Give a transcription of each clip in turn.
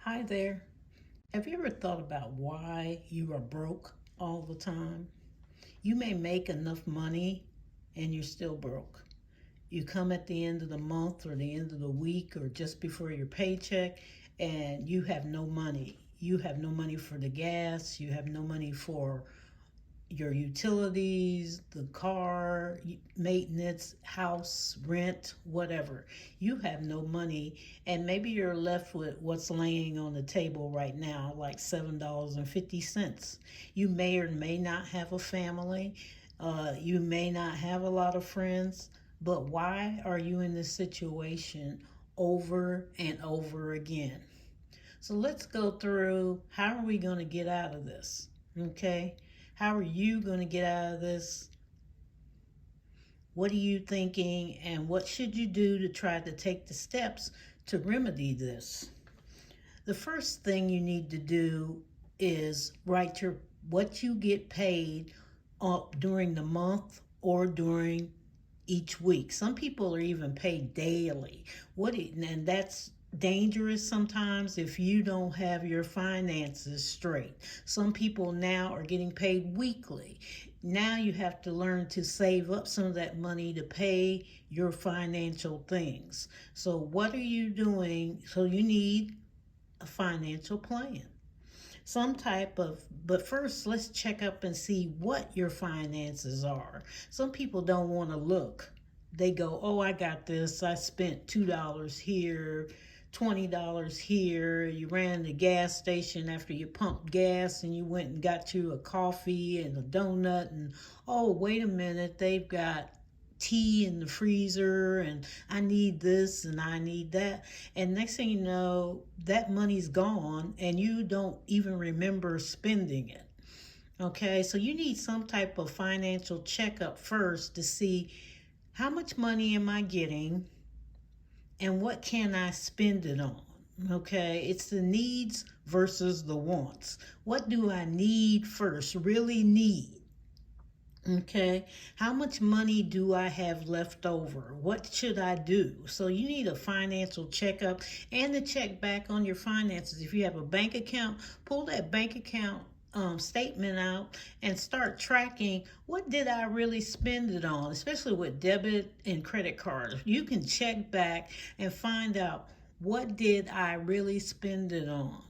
Hi there. Have you ever thought about why you are broke all the time? You may make enough money and you're still broke. You come at the end of the month or the end of the week or just before your paycheck and you have no money. You have no money for the gas, you have no money for your utilities, the car, maintenance, house, rent, whatever. You have no money, and maybe you're left with what's laying on the table right now, like $7.50. You may or may not have a family. You may not have a lot of friends, but why are you in this situation over and over again? So let's go through how are we going to get out of this? Okay? How are you going to get out of this? What are you thinking? And what should you do to try to take the steps to remedy this? The first thing you need to do is write your what you get paid during the month or during each week. Some people are even paid daily. And that's dangerous sometimes if you don't have your finances straight. Some people now are getting paid weekly. Now you have to learn to save up some of that money to pay your financial things. So what are you doing? So you need a financial plan, some type of, but first let's check up and see what your finances are. Some people don't want to look. They go, oh, I got this. I spent $2 here, $20 here. You ran the gas station after you pumped gas and you went and got you a coffee and a donut. And oh, wait a minute, they've got tea in the freezer and I need this and I need that. And next thing you know, that money's gone and you don't even remember spending it. Okay, so you need some type of financial checkup first to see how much money am I getting and what can I spend it on. Okay, it's the needs versus the wants. What do I need first, really need? Okay, how much money do I have left over? What should I do? So you need a financial checkup and to check back on your finances. If you have a bank account, pull that bank account statement out and start tracking what did I really spend it on, especially with debit and credit cards. You can check back and find out what did I really spend it on,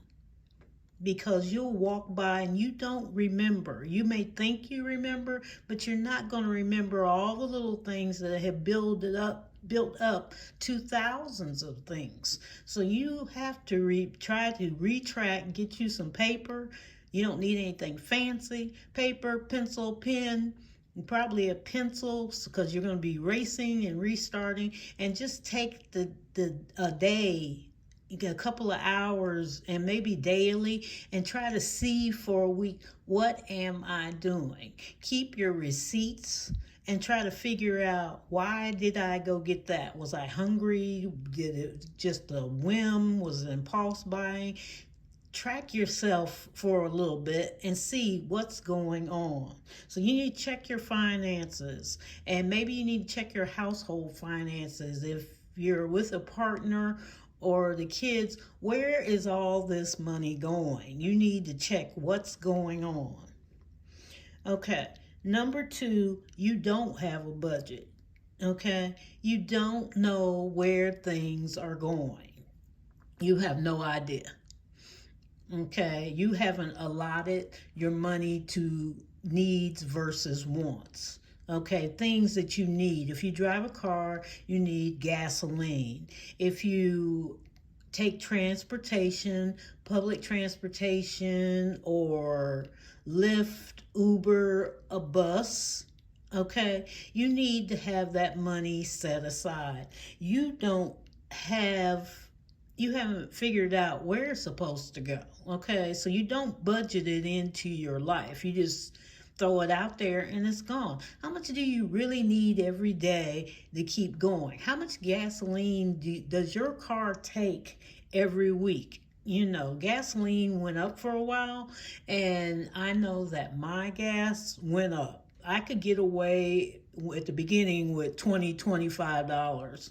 because you'll walk by and you don't remember. You may think you remember, but you're not going to remember all the little things that have built up to thousands of things. So you have to try to retract, get you some paper. You don't need anything fancy. Paper, pencil, pen, probably a pencil because you're going to be racing and restarting, and just take the a day, a couple of hours and maybe daily, and try to see for a week, what am I doing? Keep your receipts and try to figure out, why did I go get that? Was I hungry? Did it just a whim? Was it impulse buying? Track yourself for a little bit and see what's going on. So you need to check your finances, and maybe you need to check your household finances. If you're with a partner or the kids, where is all this money going? You need to check what's going on. Okay, number two, you don't have a budget. Okay, you don't know where things are going. You have no idea. Okay, you haven't allotted your money to needs versus wants. Okay, things that you need. If you drive a car, you need gasoline. If you take transportation, public transportation, or Lyft, Uber, a bus, okay, you need to have that money set aside. Have you haven't figured out where it's supposed to go. Okay, so you don't budget it into your life. You just throw it out there and it's gone. How much do you really need every day to keep going? How much gasoline does your car take every week? You know, gasoline went up for a while, and I know that my gas went up. I could get away at the beginning with $25.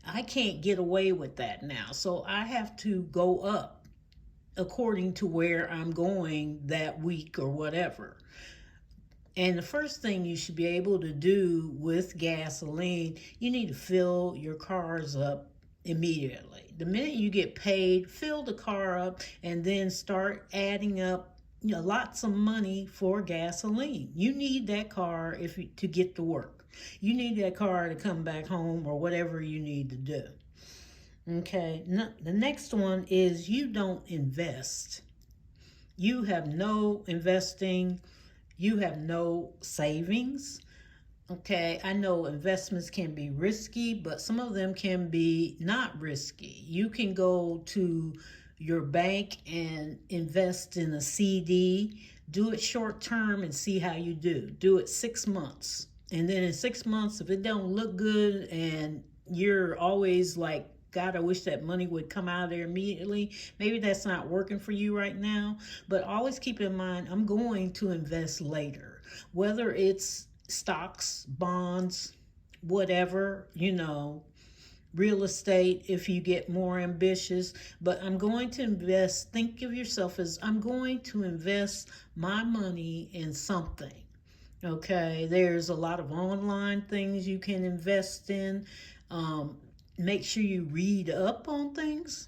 I can't get away with that now. So I have to go up. according to where I'm going that week or whatever. And the first thing you should be able to do with gasoline, you need to fill your cars up immediately. The minute you get paid, fill the car up and then start adding up, lots of money for gasoline. You need that car to get to work. You need that car to come back home or whatever you need to do. Okay, the next one is you don't invest. You have no investing. You have no savings. Okay, I know investments can be risky, but some of them can be not risky. You can go to your bank and invest in a CD. Do it short term and see how you do. Do it 6 months. And then in 6 months, if it don't look good and you're always like, God, I wish that money would come out of there immediately. Maybe that's not working for you right now, but always keep in mind, I'm going to invest later, whether it's stocks, bonds, whatever, real estate if you get more ambitious, but I'm going to invest. Think of yourself as I'm going to invest my money in something. Okay, there's a lot of online things you can invest in. Make sure you read up on things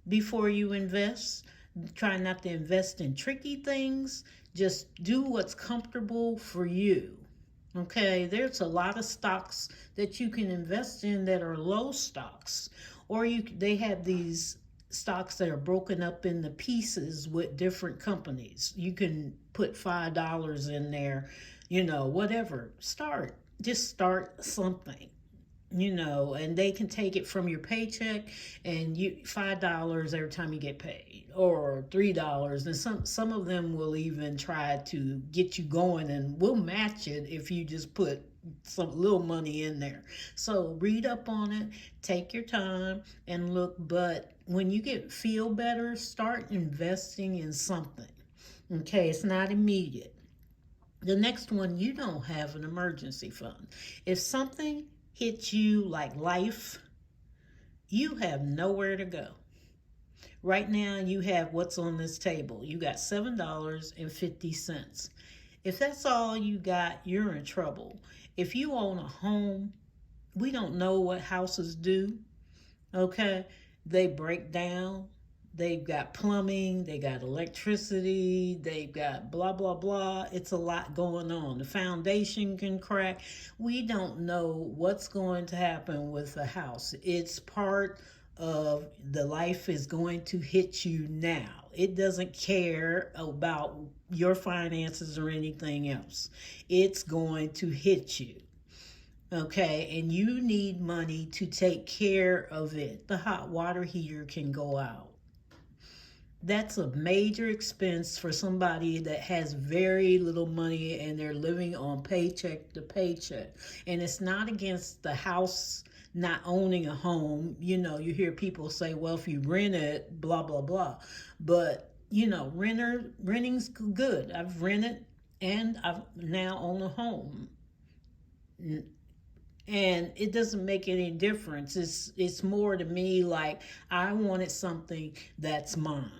before you invest. Try not to invest in tricky things. Just do what's comfortable for you. Okay, there's a lot of stocks that you can invest in that are low stocks, or they have these stocks that are broken up into pieces with different companies. You can put $5 in there, whatever. Just start something. And they can take it from your paycheck and $5 every time you get paid, or $3. And some of them will even try to get you going and will match it if you just put some little money in there. So read up on it, take your time and look. But when you feel better, start investing in something. Okay, it's not immediate. The next one, you don't have an emergency fund. If something hits you like life, you have nowhere to go. Right now, you have what's on this table. You got $7.50. If that's all you got, you're in trouble. If you own a home, we don't know what houses do. Okay, they break down. They've got plumbing, they got electricity, they've got blah, blah, blah. It's a lot going on. The foundation can crack. We don't know what's going to happen with the house. It's part of the life is going to hit you now. It doesn't care about your finances or anything else. It's going to hit you. Okay, and you need money to take care of it. The hot water heater can go out. That's a major expense for somebody that has very little money and they're living on paycheck to paycheck. And it's not against the house not owning a home. You hear people say, well, if you rent it, blah, blah, blah. But, renting's good. I've rented and I've now own a home. And it doesn't make any difference. It's more to me like I wanted something that's mine.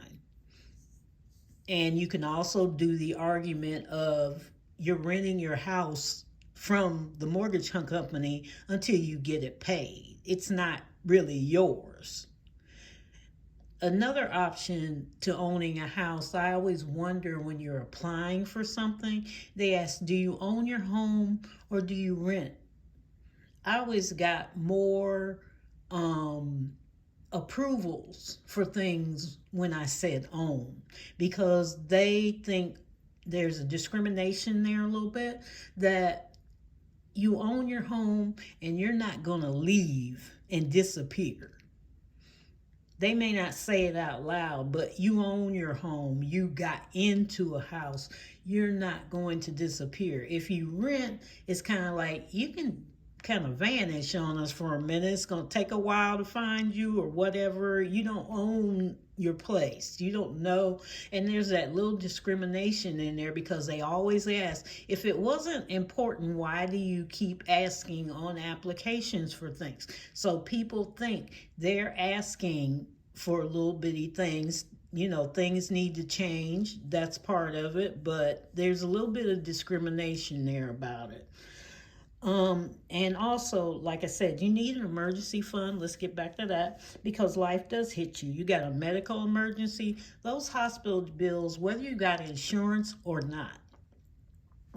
And you can also do the argument of you're renting your house from the mortgage company until you get it paid. It's not really yours. Another option to owning a house, I always wonder when you're applying for something, they ask, do you own your home or do you rent? I always got more approvals for things when I said own, because they think there's a discrimination there a little bit, that you own your home and you're not going to leave and disappear. They may not say it out loud, but you own your home. You got into a house. You're not going to disappear. If you rent, it's kind of like you can kind of vanish on us for a minute. It's going to take a while to find you or whatever. You don't own your place. You don't know. And there's that little discrimination in there because they always ask, if it wasn't important, why do you keep asking on applications for things? So people think they're asking for little bitty things things need to change. That's part of it, but there's a little bit of discrimination there about it. And also, like I said, you need an emergency fund. Let's get back to that because life does hit you. You got a medical emergency, those hospital bills, whether you got insurance or not.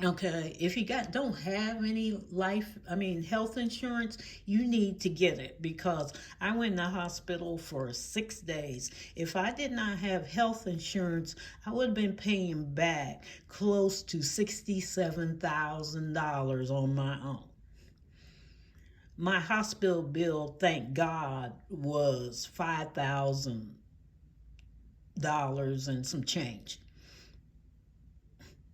Okay, if you don't have any health insurance, you need to get it because I went in the hospital for 6 days. If I did not have health insurance, I would have been paying back close to $67,000 on my own. My hospital bill, thank God, was $5,000 and some change.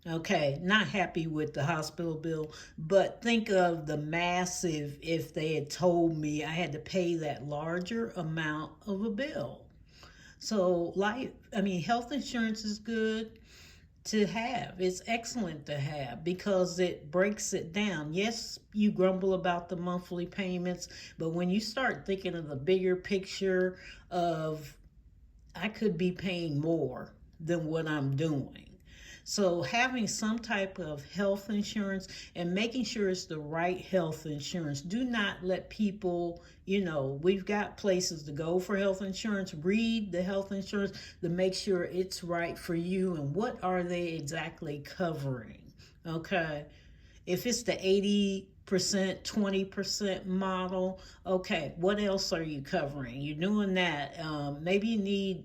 Okay, not happy with the hospital bill, but think of the massive if they had told me I had to pay that larger amount of a bill. So, health insurance is good to have. It's excellent to have because it breaks it down. Yes, you grumble about the monthly payments, but when you start thinking of the bigger picture of I could be paying more than what I'm doing. So having some type of health insurance and making sure it's the right health insurance. Do not let people, we've got places to go for health insurance. Read the health insurance to make sure it's right for you and what are they exactly covering. Okay. If it's the 80%, 20% model, okay, what else are you covering? You're doing that. Maybe you need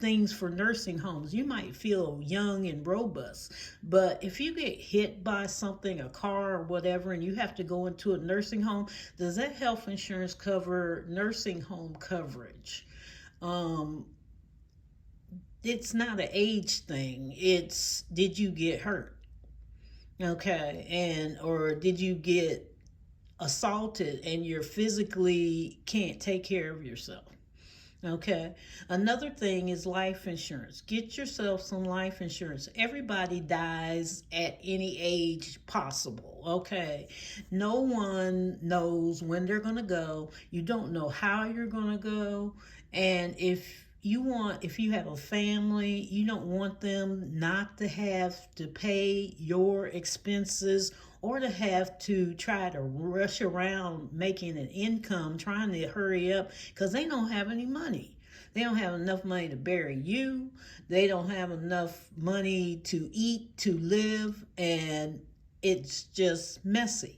things for nursing homes. You might feel young and robust, but if you get hit by something, a car or whatever, and you have to go into a nursing home, does that health insurance cover nursing home coverage? It's not an age thing. It's, did you get hurt? Okay, or did you get assaulted and you're physically can't take care of yourself? Okay. Another thing is life insurance. Get yourself some life insurance. Everybody dies at any age possible. Okay. No one knows when they're going to go. You don't know how you're going to go. And if you have a family, you don't want them not to have to pay your expenses or to have to try to rush around making an income, trying to hurry up because they don't have any money. They don't have enough money to bury you. They don't have enough money to eat, to live, and it's just messy.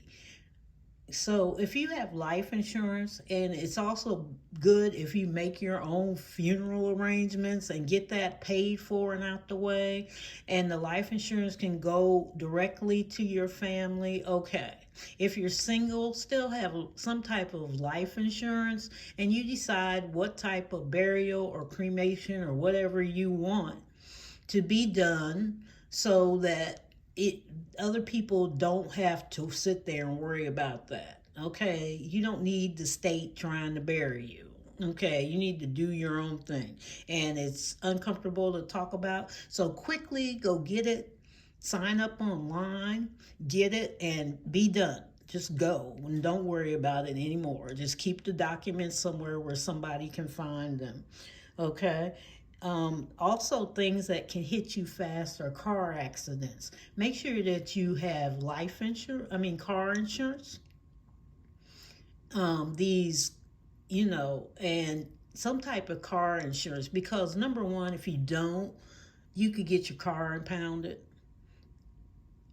So if you have life insurance, and it's also good if you make your own funeral arrangements and get that paid for and out the way, and the life insurance can go directly to your family, okay. If you're single, still have some type of life insurance, and you decide what type of burial or cremation or whatever you want to be done so that other people don't have to sit there and worry about that. Okay, you don't need the state trying to bury you. Okay, you need to do your own thing, and it's uncomfortable to talk about. So quickly go get it, sign up online, get it, and be done. Just go and don't worry about it anymore. Just keep the documents somewhere where somebody can find them. Okay. Also, things that can hit you fast are car accidents. Make sure that you have car insurance. These, and some type of car insurance because number one, if you don't, you could get your car impounded,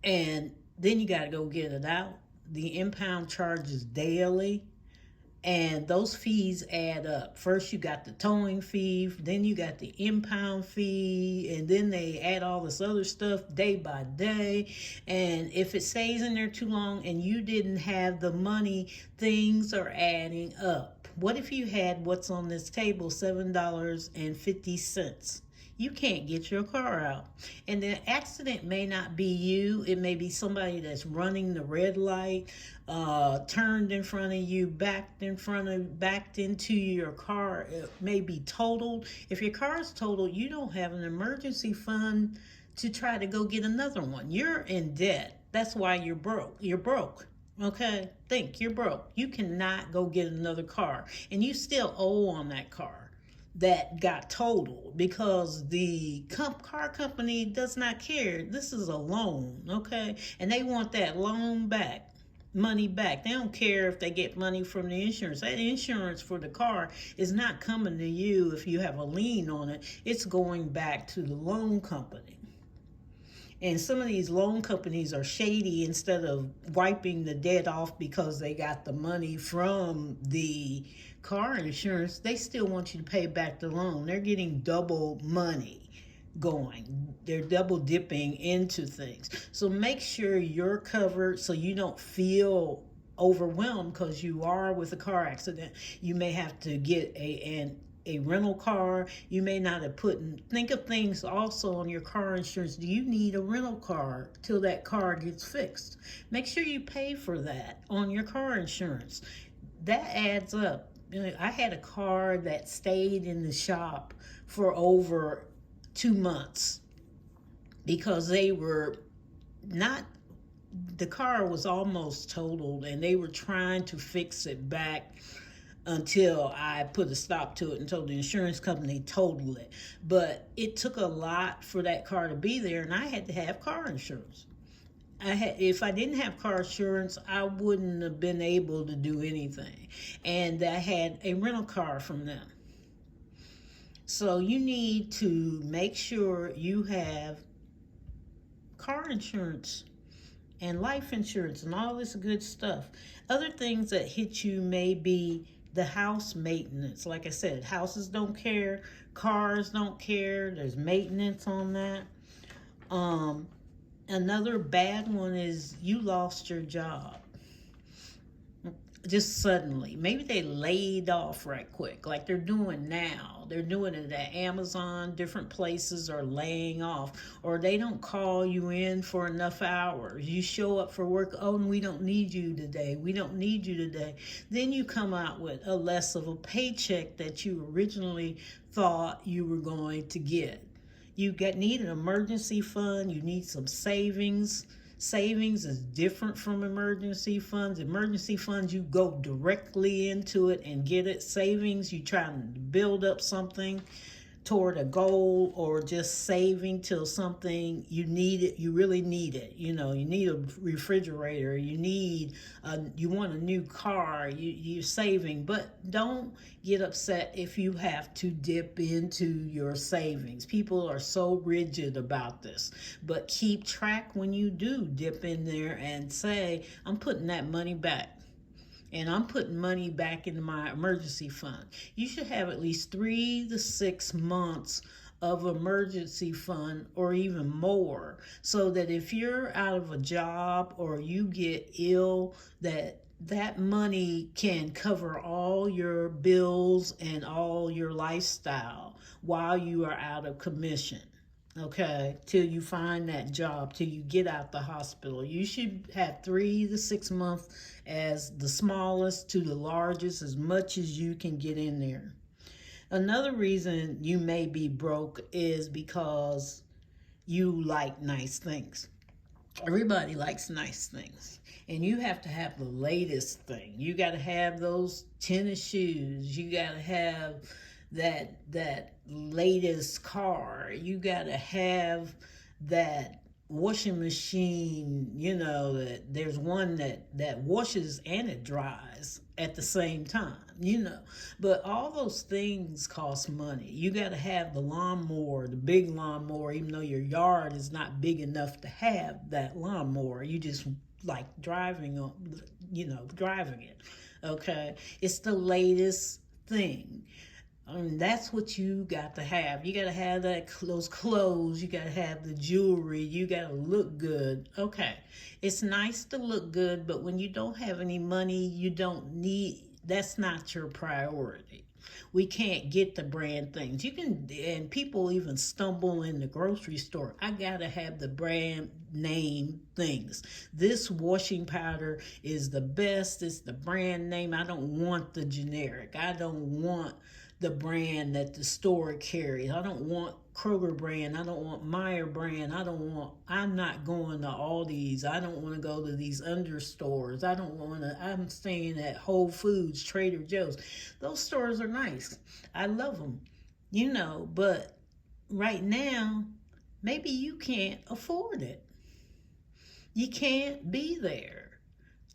and then you got to go get it out. The impound charges daily. And those fees add up. First, you got the towing fee, then you got the impound fee, and then they add all this other stuff day by day. And if it stays in there too long and you didn't have the money, things are adding up. What if you had what's on this table, $7.50? You can't get your car out. And the accident may not be you. It may be somebody that's running the red light, turned in front of you, backed into your car. It may be totaled. If your car is totaled, you don't have an emergency fund to try to go get another one. You're in debt. That's why you're broke. You're broke. Okay? Think you're broke. You cannot go get another car. And you still owe on that car. that got totaled because the car company does not care. This is a loan, okay? And they want that loan back, money back. They don't care if they get money from the insurance. That insurance for the car is not coming to you if you have a lien on it. It's going back to the loan company. And some of these loan companies are shady. Instead of wiping the debt off because they got the money from the car insurance, they still want you to pay back the loan. They're getting double money going. They're double dipping into things. So make sure you're covered so you don't feel overwhelmed because you are with a car accident. You may have to get a rental car. You may not have think of things also on your car insurance. Do you need a rental car till that car gets fixed? Make sure you pay for that on your car insurance. That adds up. I had a car that stayed in the shop for over 2 months because they were not, the car was almost totaled and they were trying to fix it back until I put a stop to it and told the insurance company total it. But it took a lot for that car to be there, and I had to have car insurance. If I didn't have car insurance, I wouldn't have been able to do anything. And I had a rental car from them. So you need to make sure you have car insurance and life insurance and all this good stuff. Other things that hit you may be the house maintenance. Like I said, houses don't care, cars don't care. There's maintenance on that. Another bad one is you lost your job just suddenly. Maybe they laid off right quick, like they're doing now. They're doing it at Amazon. Different places are laying off, or they don't call you in for enough hours. You show up for work, oh, we don't need you today. We don't need you today. Then you come out with a less of a paycheck that you originally thought you were going to get. You need an emergency fund. You need some savings. Savings is different from emergency funds. Emergency funds, you go directly into it and get it. Savings, you try to build up something toward a goal, or just saving till something you need it, you really need it. You need a refrigerator, you want a new car, you're saving. But don't get upset if you have to dip into your savings. People are so rigid about this, but keep track when you do dip in there and say, I'm putting that money back. And I'm putting money back into my emergency fund. You should have at least 3 to 6 months of emergency fund, or even more, so that if you're out of a job or you get ill, that money can cover all your bills and all your lifestyle while you are out of commission. Okay, till you find that job, till you get out the hospital. You should have 3 to 6 months as the smallest to the largest, as much as you can get in there. Another reason you may be broke is because you like nice things. Everybody likes nice things. And you have to have the latest thing. You got to have those tennis shoes. You got to have that latest car. You got to have that washing machine, that there's one that washes and it dries at the same time, But all those things cost money. You got to have the lawnmower, the big lawnmower, even though your yard is not big enough to have that lawnmower. You just like driving it. Okay? It's the latest thing. That's what you got to have. You got to have those clothes. You got to have the jewelry. You got to look good. Okay. It's nice to look good, but when you don't have any money, that's not your priority. We can't get the brand things. And people even stumble in the grocery store. I got to have the brand name things. This washing powder is the best. It's the brand name. I don't want the generic. I don't want the brand that the store carries. I don't want Kroger brand. I don't want Meyer brand. I'm not going to Aldi's. I don't want to go to these under stores. I'm staying at Whole Foods, Trader Joe's. Those stores are nice. I love them. but right now, maybe you can't afford it. You can't be there.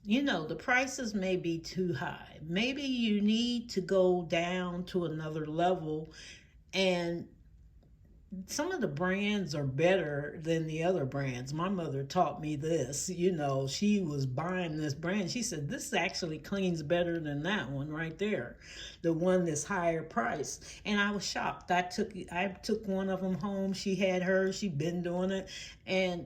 The prices may be too high. Maybe you need to go down to another level, and some of the brands are better than the other brands. My mother taught me this. She was buying this brand. She said, this actually cleans better than that one right there, the one that's higher priced. And I was shocked. I took one of them home. She had hers. She'd been doing it. And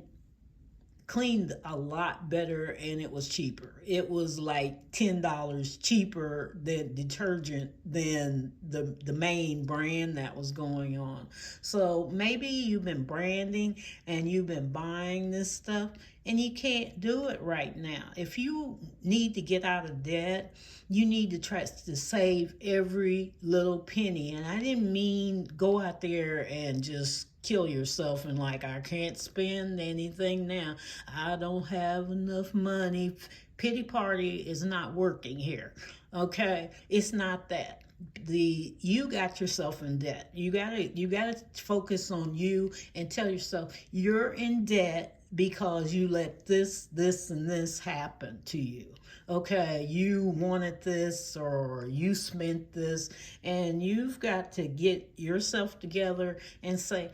cleaned a lot better, and it was cheaper. It was like $10 cheaper than detergent than the main brand that was going on. So maybe you've been branding and you've been buying this stuff and you can't do it right now. If you need to get out of debt, you need to try to save every little penny. And I didn't mean go out there and just kill yourself and like, I can't spend anything now. I don't have enough money. Pity party is not working here. Okay? It's not that. You got yourself in debt. You gotta focus on you and tell yourself you're in debt because you let this, and this happen to you. Okay, you wanted this or you spent this, and you've got to get yourself together and say,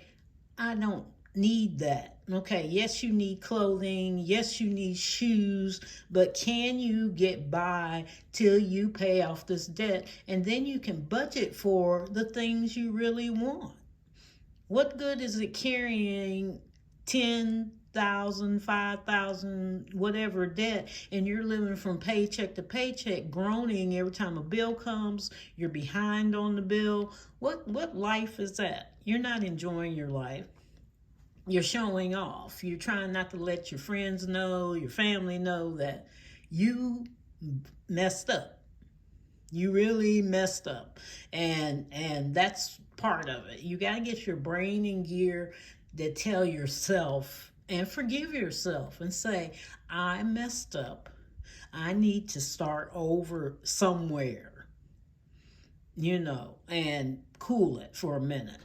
I don't need that. Okay, yes, you need clothing. Yes, you need shoes. But can you get by till you pay off this debt? And then you can budget for the things you really want. What good is it carrying 10,000, 5,000, whatever debt, and you're living from paycheck to paycheck, groaning every time a bill comes, you're behind on the bill? What life is that? You're not enjoying your life. You're showing off. You're trying not to let your friends know, your family know that you messed up. You really messed up. And that's part of it. You got to get your brain in gear to tell yourself and forgive yourself and say, I messed up. I need to start over somewhere, and cool it for a minute.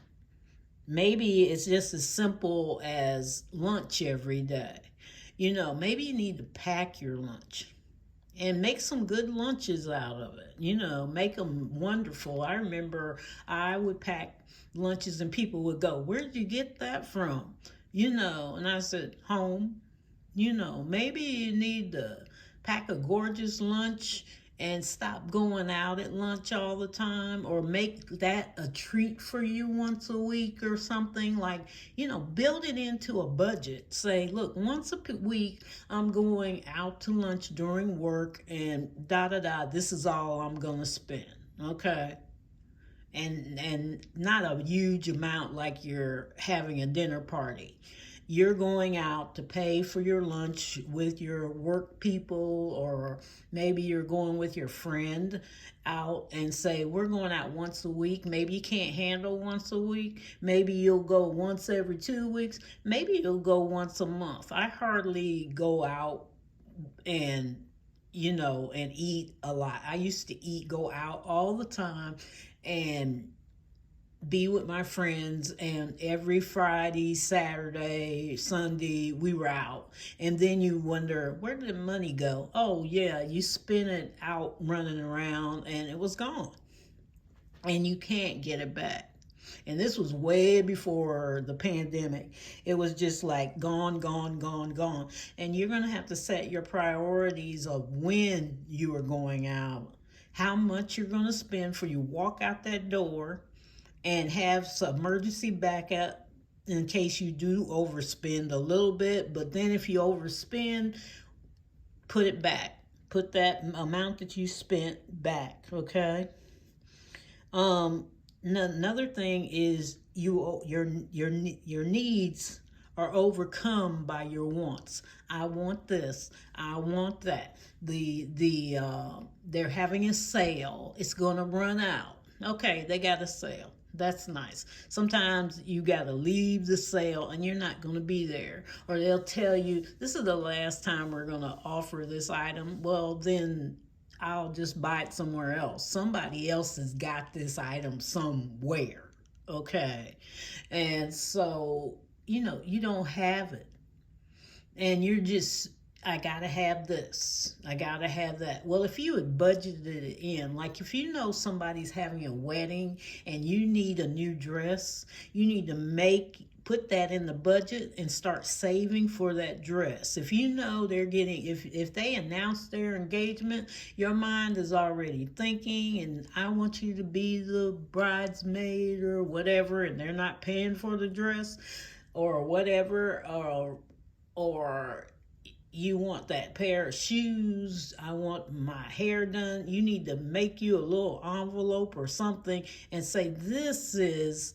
Maybe it's just as simple as lunch every day. Maybe you need to pack your lunch and make some good lunches out of it. Make them wonderful. I remember I would pack lunches and people would go, where did you get that from? And I said, home. Maybe you need to pack a gorgeous lunch and stop going out at lunch all the time, or make that a treat for you once a week or something. Like, build it into a budget. Say, look, once a week I'm going out to lunch during work, and this is all I'm gonna spend. Okay? And not a huge amount like you're having a dinner party. You're going out to pay for your lunch with your work people, or maybe you're going with your friend out and say, we're going out once a week. Maybe you can't handle once a week. Maybe you'll go once every 2 weeks. Maybe you'll go once a month. I hardly go out and and eat a lot. I used to go out all the time and be with my friends, and every Friday, Saturday, Sunday we were out. And then you wonder, where did the money go? Oh yeah, you spent it out running around and it was gone, and you can't get it back. And this was way before the pandemic. It was just like gone, gone, gone, gone. And you're going to have to set your priorities of when you are going out, how much you're going to spend for you walk out that door, and have some emergency backup in case you do overspend a little bit. But then if you overspend, put it back. Put that amount that you spent back, okay? Another thing is your needs are overcome by your wants. I want this. I want that. They're having a sale. It's going to run out. Okay, they got a sale. That's nice. Sometimes you got to leave the sale and you're not going to be there. Or they'll tell you, this is the last time we're going to offer this item. Well, then I'll just buy it somewhere else. Somebody else has got this item somewhere. Okay. And so, you don't have it. And you're just, I gotta have this, I gotta have that. Well, if you had budgeted it in, like if you know somebody's having a wedding and you need a new dress, you need to put that in the budget and start saving for that dress. If you know they're getting, if they announce their engagement, your mind is already thinking, and I want you to be the bridesmaid or whatever, and they're not paying for the dress or whatever, or you want that pair of shoes, I want my hair done, you need to make you a little envelope or something and say, this is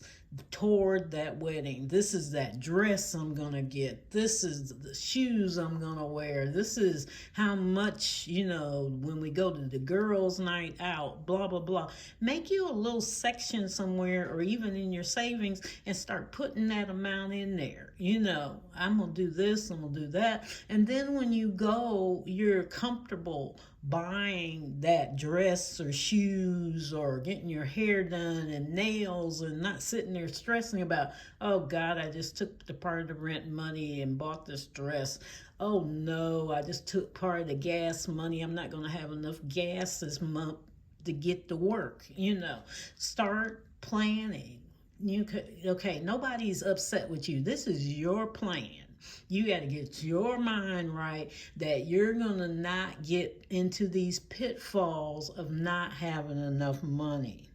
toward that wedding. This is that dress I'm gonna get. This is the shoes I'm gonna wear. This is how much, when we go to the girls' night out, blah, blah, blah. Make you a little section somewhere or even in your savings and start putting that amount in there. I'm gonna do this, I'm gonna do that. And then when you go, you're comfortable buying that dress or shoes or getting your hair done and nails and not sitting there stressing about, oh God, I just took the part of the rent money and bought this dress. Oh no, I just took part of the gas money. I'm not going to have enough gas this month to get to work. Start planning. Okay, nobody's upset with you. This is your plan. You got to get your mind right that you're going to not get into these pitfalls of not having enough money.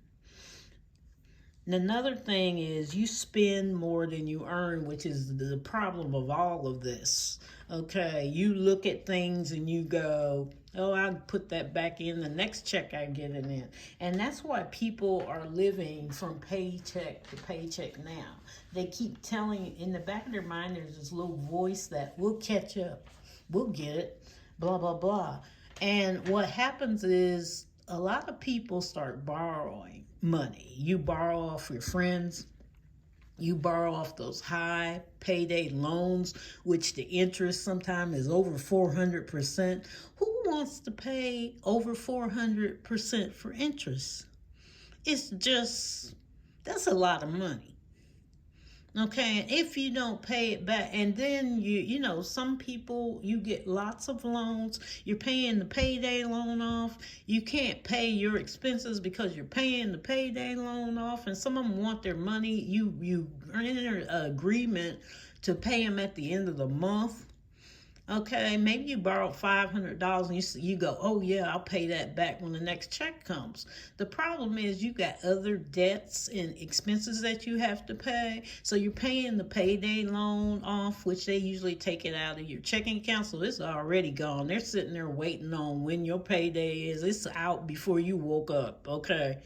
And another thing is you spend more than you earn, which is the problem of all of this. Okay, you look at things and you go, oh, I'll put that back in the next check I get it in. And that's why people are living from paycheck to paycheck now. They keep telling, in the back of their mind, there's this little voice that we'll catch up, we'll get it, blah, blah, blah. And what happens is a lot of people start borrowing money. You borrow off your friends. You borrow off those high payday loans, which the interest sometimes is over 400%. Who wants to pay over 400% for interest? It's just, that's a lot of money. Okay, and if you don't pay it back, and then some people, you get lots of loans, you're paying the payday loan off, you can't pay your expenses because you're paying the payday loan off, and some of them want their money, you enter an agreement to pay them at the end of the month. Okay, maybe you borrowed $500 and you go, oh yeah, I'll pay that back when the next check comes. The problem is you got other debts and expenses that you have to pay. So you're paying the payday loan off, which they usually take it out of your checking account. So it's already gone. They're sitting there waiting on when your payday is. It's out before you woke up, okay?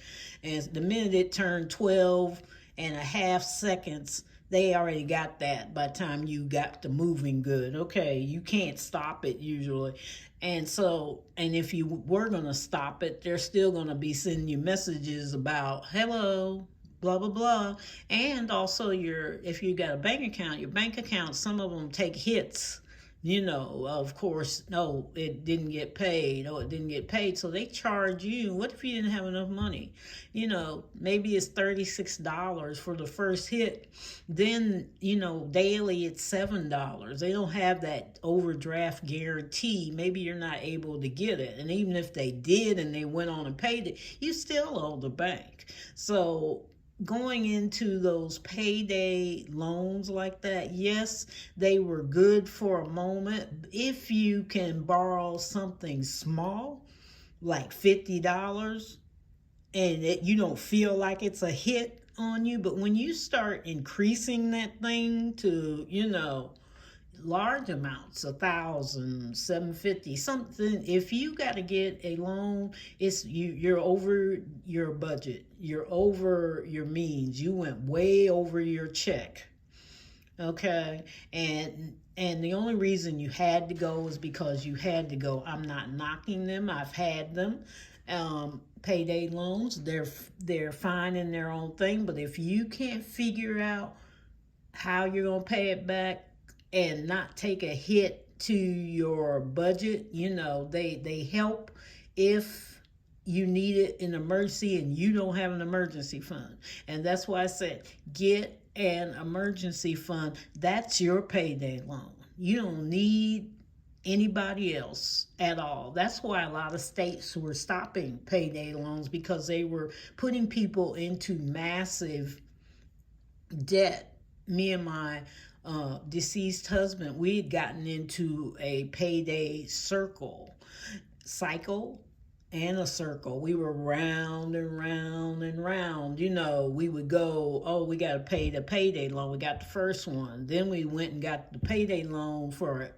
And the minute it turned 12 and a half seconds, they already got that by the time you got to moving good. Okay, you can't stop it usually. And if you were going to stop it, they're still going to be sending you messages about, hello, blah, blah, blah. And also if you got a bank account, your bank account, some of them take hits. Of course, no, it didn't get paid. Oh, it didn't get paid. So they charge you. What if you didn't have enough money? Maybe it's $36 for the first hit. Then, daily it's $7. They don't have that overdraft guarantee. Maybe you're not able to get it. And even if they did and they went on and paid it, you still owe the bank. So going into those payday loans like that, yes, they were good for a moment. If you can borrow something small, like $50, and you don't feel like it's a hit on you, but when you start increasing that thing to, large amounts, 1,000, 750, something. If you got to get a loan, you're over your budget, you're over your means, you went way over your check. Okay, and the only reason you had to go is because you had to go. I'm not knocking them. I've had them. Payday loans, they're fine in their own thing, but if you can't figure out how you're gonna pay it back and not take a hit to your budget, they help if you need it in emergency and you don't have an emergency fund. And that's why I said get an emergency fund. That's your payday loan. You don't need anybody else at all. That's why a lot of states were stopping payday loans, because they were putting people into massive debt. Me and my deceased husband, we had gotten into a payday cycle and a circle. We were round and round and round. You know, we would go, oh, we got to pay the payday loan. We got the first one. Then we went and got the payday loan for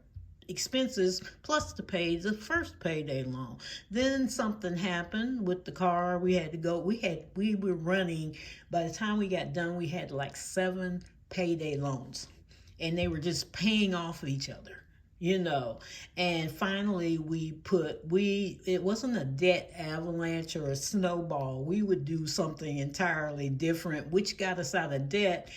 expenses plus to pay the first payday loan. Then something happened with the car. We had to go. We were running. By the time we got done, we had like 7 payday loans, and they were just paying off each other, you know. And finally it wasn't a debt avalanche or a snowball. We would do something entirely different, which got us out of debt.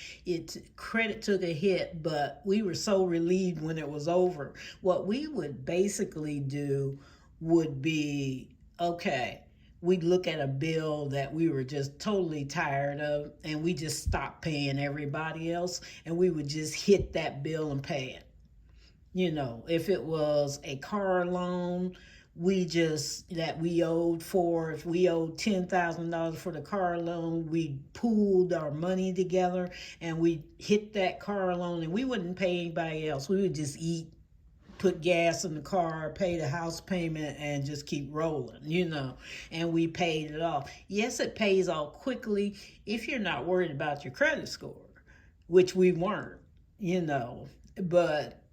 Credit took a hit, but we were so relieved when it was over. What we would basically do would be, okay, we'd look at a bill that we were just totally tired of, and we just stopped paying everybody else, and we would just hit that bill and pay it. You know, if it was a car loan, if we owed $10,000 for the car loan, we pooled our money together and we hit that car loan, and we wouldn't pay anybody else. We would just eat, put gas in the car, pay the house payment, and just keep rolling, you know, and we paid it off. Yes, it pays off quickly if you're not worried about your credit score, which we weren't, you know, but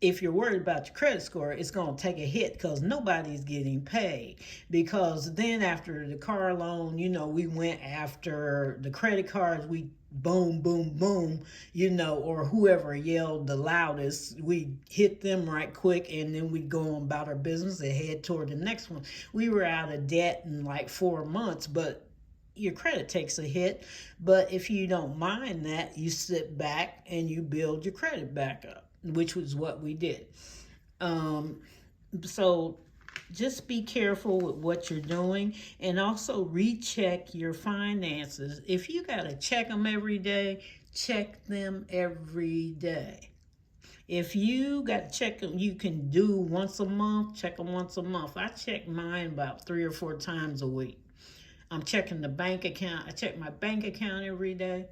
if you're worried about your credit score, it's going to take a hit because nobody's getting paid. Because then after the car loan, you know, we went after the credit cards. We boom, boom, boom, you know, or whoever yelled the loudest, we hit them right quick, and then we go on about our business and head toward the next one. We were out of debt in like 4 months, but your credit takes a hit. But if you don't mind that, you sit back and you build your credit back up, which was what we did. So just be careful with what you're doing, and also recheck your finances. If you got to check them every day, check them every day. If you got to check them, you can do once a month, check them once a month. I check mine about 3 or 4 times a week. I'm checking the bank account. I check my bank account every day.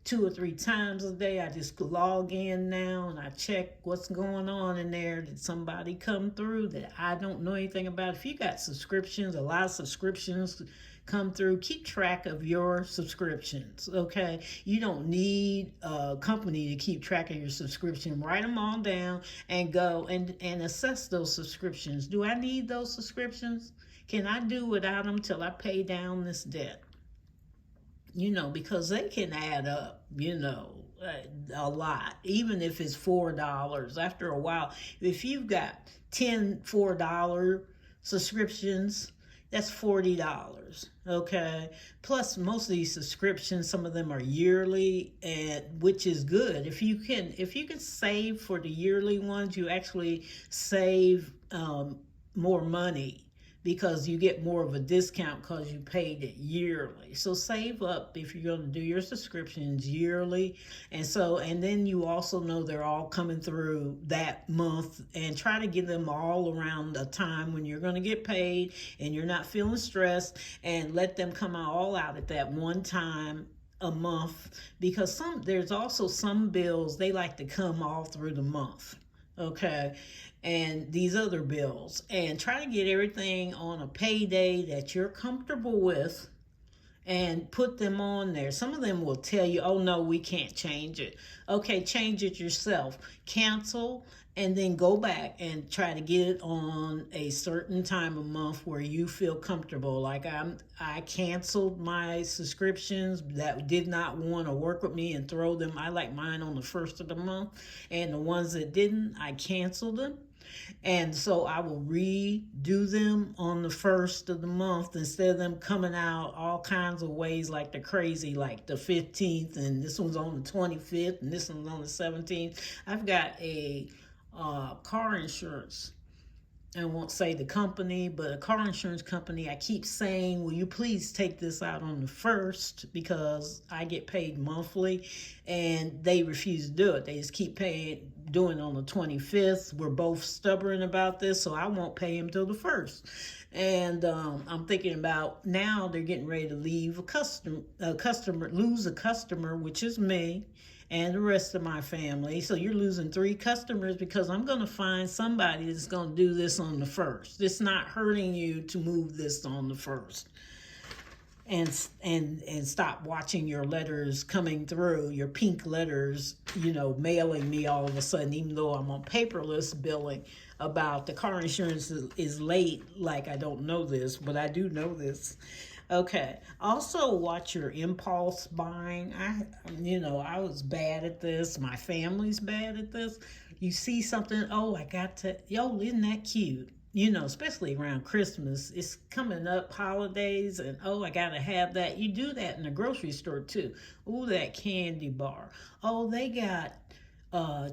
2 or 3 times a day. I just log in now and I check what's going on in there. Did somebody come through that I don't know anything about? If you got subscriptions, a lot of subscriptions come through, keep track of your subscriptions, okay? You don't need a company to keep track of your subscription. Write them all down and go and assess those subscriptions. Do I need those subscriptions? Can I do without them till I pay down this debt? You know, because they can add up, you know, a lot, even if it's $4. After a while, if you've got 10 $4 subscriptions, that's $40, okay? Plus, most of these subscriptions, some of them are yearly, and which is good. If you can save for the yearly ones, you actually save more money, because you get more of a discount because you paid it yearly. So save up if you're going to do your subscriptions yearly. And then you also know they're all coming through that month, and try to get them all around a time when you're going to get paid and you're not feeling stressed, and let them come all out at that one time a month, because there's also some bills, they like to come all through the month, okay? And these other bills, and try to get everything on a payday that you're comfortable with and put them on there. Some of them will tell you, oh no, we can't change it. Okay, change it yourself. Cancel, and then go back and try to get it on a certain time of month where you feel comfortable. Like I canceled my subscriptions that did not want to work with me and throw them. I like mine on the first of the month, and the ones that didn't, I canceled them. And so I will redo them on the first of the month, instead of them coming out all kinds of ways like the crazy, like the 15th, and this one's on the 25th, and this one's on the 17th. I've got a car insurance I won't say the company, but a car insurance company, I keep saying, will you please take this out on the 1st because I get paid monthly, and they refuse to do it. They just keep doing it on the 25th. We're both stubborn about this, so I won't pay him till the 1st. And I'm thinking about now they're getting ready to leave lose a customer, which is me and the rest of my family. So you're losing 3 customers because I'm going to find somebody that's going to do this on the 1st. It's not hurting you to move this on the 1st. And stop watching your letters coming through, your pink letters, mailing me all of a sudden, even though I'm on paperless billing about the car insurance is late. Like, I don't know this, but I do know this. Okay. Also, watch your impulse buying. I was bad at this. My family's bad at this. You see something, isn't that cute? Especially around Christmas. It's coming up, holidays, and I gotta have that. You do that in the grocery store too. Oh, that candy bar. Oh, they got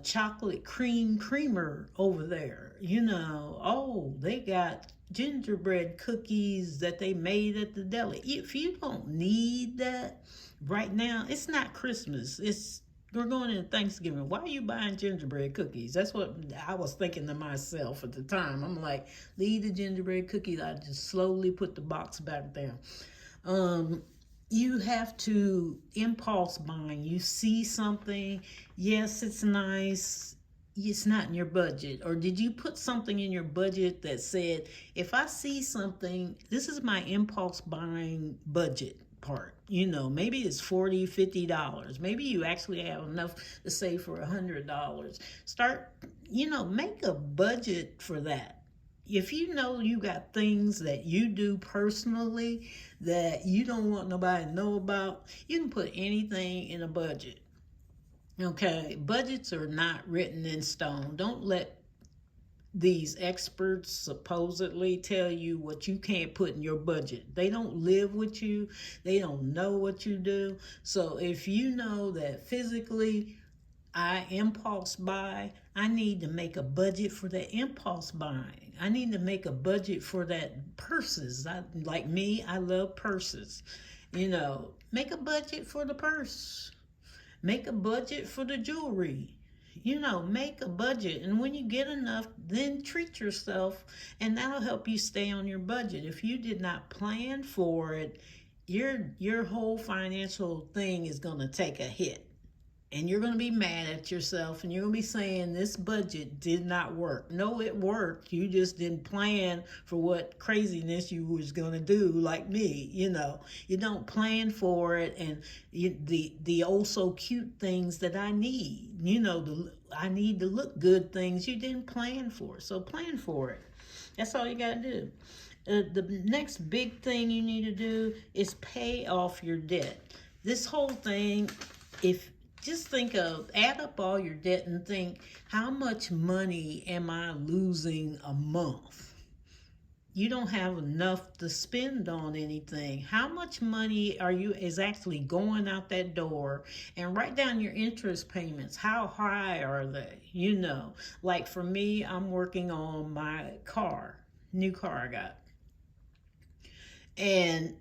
chocolate creamer over there. Oh, they got gingerbread cookies that they made at the deli. If you don't need that right now, it's not Christmas. We're going into Thanksgiving. Why are you buying gingerbread cookies? That's what I was thinking to myself at the time. I'm like, leave the gingerbread cookies. I just slowly put the box back down. You have to impulse buying. You see something, yes, it's nice, it's not in your budget. Or did you put something in your budget that said, if I see something, this is my impulse buying budget part. Maybe it's $40, $50. Maybe you actually have enough to save for $100. Start, make a budget for that. If you know you got things that you do personally that you don't want nobody to know about, you can put anything in a budget. Okay, budgets are not written in stone. Don't let these experts supposedly tell you what you can't put in your budget. They don't live with you. They don't know what you do. So if you know that physically I impulse buy, I need to make a budget for that impulse buying. I need to make a budget for that purses. Like me, I love purses. Make a budget for the purse. Make a budget for the jewelry. Make a budget. And when you get enough, then treat yourself, and that'll help you stay on your budget. If you did not plan for it, your whole financial thing is going to take a hit. And you're going to be mad at yourself, and you're going to be saying this budget did not work. No, it worked. You just didn't plan for what craziness you was going to do, like me. You don't plan for it, and the oh so cute things that I need. I need to look good things you didn't plan for. So plan for it. That's all you got to do. The next big thing you need to do is pay off your debt. This whole thing, just add up all your debt and think, how much money am I losing a month? You don't have enough to spend on anything. How much money is actually going out that door? And write down your interest payments. How high are they? Like for me, I'm working on my new car I got. And,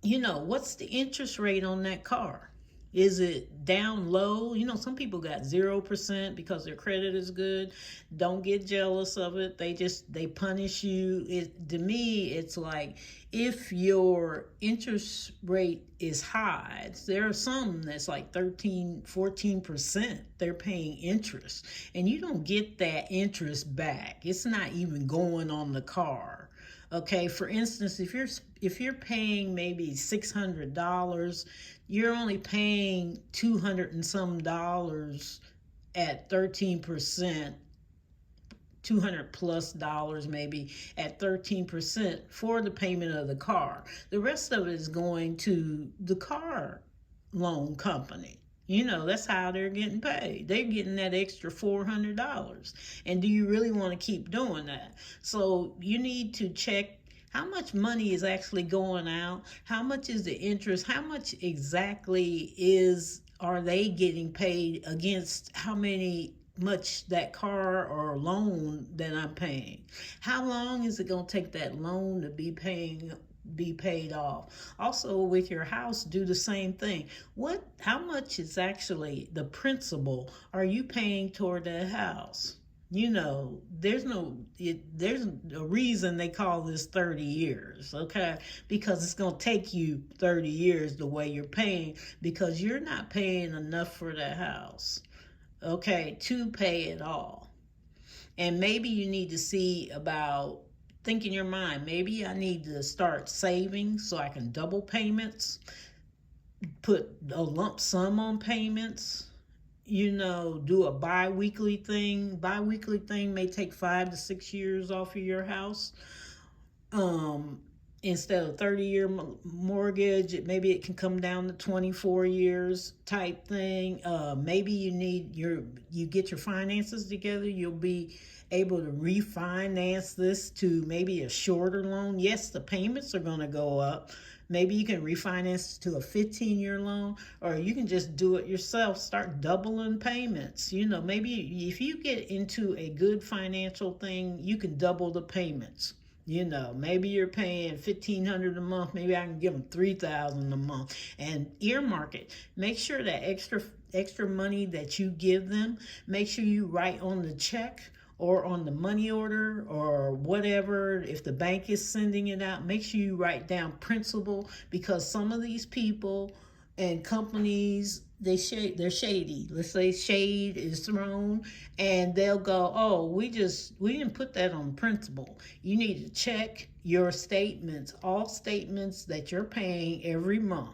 what's the interest rate on that car? Is it down low? Some people got 0% because their credit is good. Don't get jealous of it. They punish you. To me, it's like, if your interest rate is high, there are some that's like 13, 14%. They're paying interest, and you don't get that interest back. It's not even going on the car. Okay, for instance, if you're paying maybe $600, you're only paying $200 and some dollars at 13%, $200 plus maybe at 13% for the payment of the car. The rest of it is going to the car loan company. That's how they're getting paid. They're getting that extra $400. And do you really want to keep doing that? So you need to check how much money is actually going out, how much is the interest, how much exactly are they getting paid against how many much that car or loan that I'm paying. How long is it going to take that loan to be paid off? Also with your house, do the same thing. How much is actually the principal are you paying toward that house? There's a reason they call this 30 years, okay? Because it's going to take you 30 years the way you're paying, because you're not paying enough for that house, okay, to pay it all. And maybe you need to see about, think in your mind, maybe I need to start saving so I can double payments, put a lump sum on payments, do a bi-weekly thing. Bi-weekly thing may take 5 to 6 years off of your house. Instead of 30-year mortgage, maybe it can come down to 24 years type thing. Maybe you get your finances together, you'll be able to refinance this to maybe a shorter loan. Yes, the payments are going to go up. Maybe you can refinance to a 15-year loan, or you can just do it yourself. Start doubling payments. Maybe if you get into a good financial thing, you can double the payments. Maybe you're paying $1,500 a month. Maybe I can give them $3,000 a month, and earmark it. Make sure that extra money that you give them, make sure you write on the check or on the money order or whatever. If the bank is sending it out, make sure you write down principal, because some of these people and companies, they're shady. Let's say shade is thrown, and they'll go, oh, we didn't put that on principal. You need to check your statements, all statements that you're paying every month,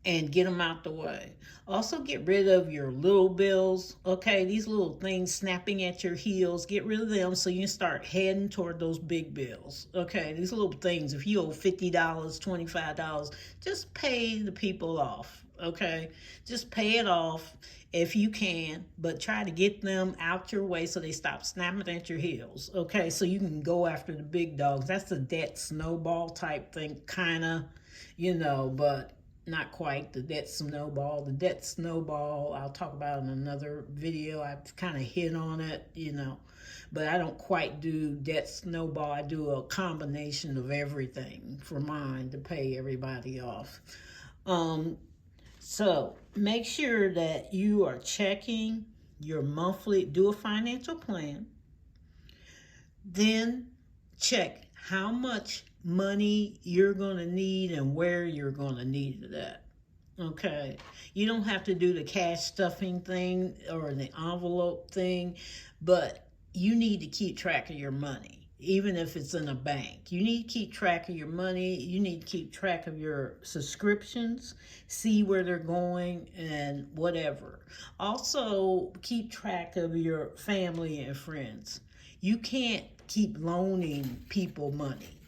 and get them out the way. Also, get rid of your little bills, okay? These little things snapping at your heels, get rid of them so you can start heading toward those big bills, okay? These little things, if you owe $50, $25, just pay the people off, okay? Just pay it off if you can, but try to get them out your way so they stop snapping at your heels, okay? So you can go after the big dogs. That's the debt snowball type thing, kind of, but not quite the debt snowball. The debt snowball, I'll talk about in another video. I've kind of hit on it, but I don't quite do debt snowball. I do a combination of everything for mine to pay everybody off. So make sure that you are checking your monthly, do a financial plan, then check how much money you're going to need and where you're going to need it at. Okay, you don't have to do the cash stuffing thing or the envelope thing, but you need to keep track of your money, even if it's in a bank. You need to keep track of your money. You need to keep track of your subscriptions, see where they're going and whatever. Also, keep track of your family and friends. You can't keep loaning people money,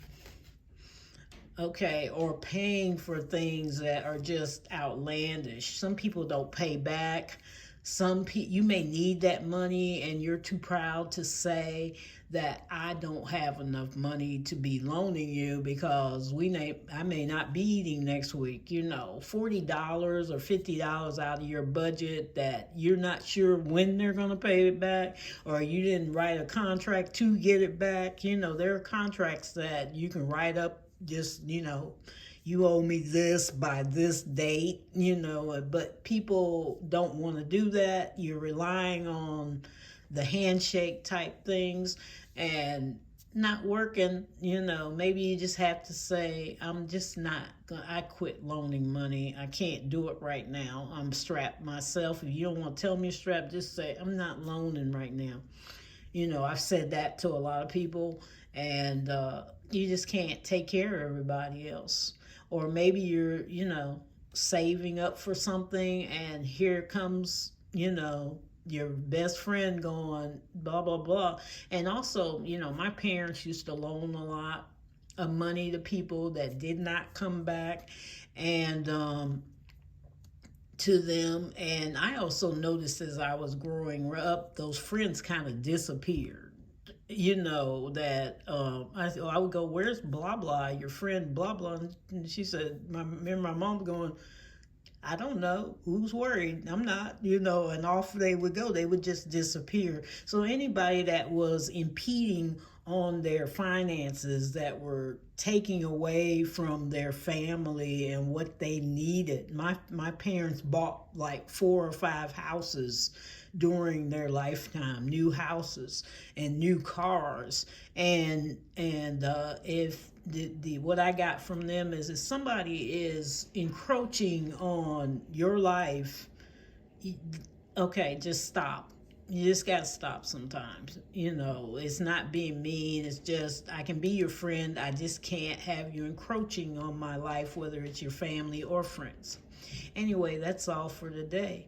okay, or paying for things that are just outlandish. Some people don't pay back. You may need that money and you're too proud to say that I don't have enough money to be loaning you because I may not be eating next week. $40 or $50 out of your budget that you're not sure when they're going to pay it back, or you didn't write a contract to get it back. There are contracts that you can write up, just, you owe me this by this date, but people don't want to do that. You're relying on the handshake type things and not working. Maybe you just have to say, I quit loaning money. I can't do it right now. I'm strapped myself. If you don't want to tell me you're strapped, just say, I'm not loaning right now. I've said that to a lot of people, and you just can't take care of everybody else. Or maybe you're, saving up for something, and here comes, your best friend going blah, blah, blah. And also, my parents used to loan a lot of money to people that did not come back and to them. And I also noticed as I was growing up, those friends kind of disappeared. That I would go, where's blah blah, your friend blah blah, and she said, remember my mom going, I don't know. Who's worried? I'm not, you know, and off they would go. They would just disappear. So anybody that was impeding on their finances, that were taking away from their family and what they needed. My parents bought like 4 or 5 houses during their lifetime, new houses and new cars. And if the what I got from them is if somebody is encroaching on your life, okay, just stop. You just got to stop sometimes. You know, it's not being mean. It's just, I can be your friend. I just can't have you encroaching on my life, whether it's your family or friends. Anyway, that's all for today.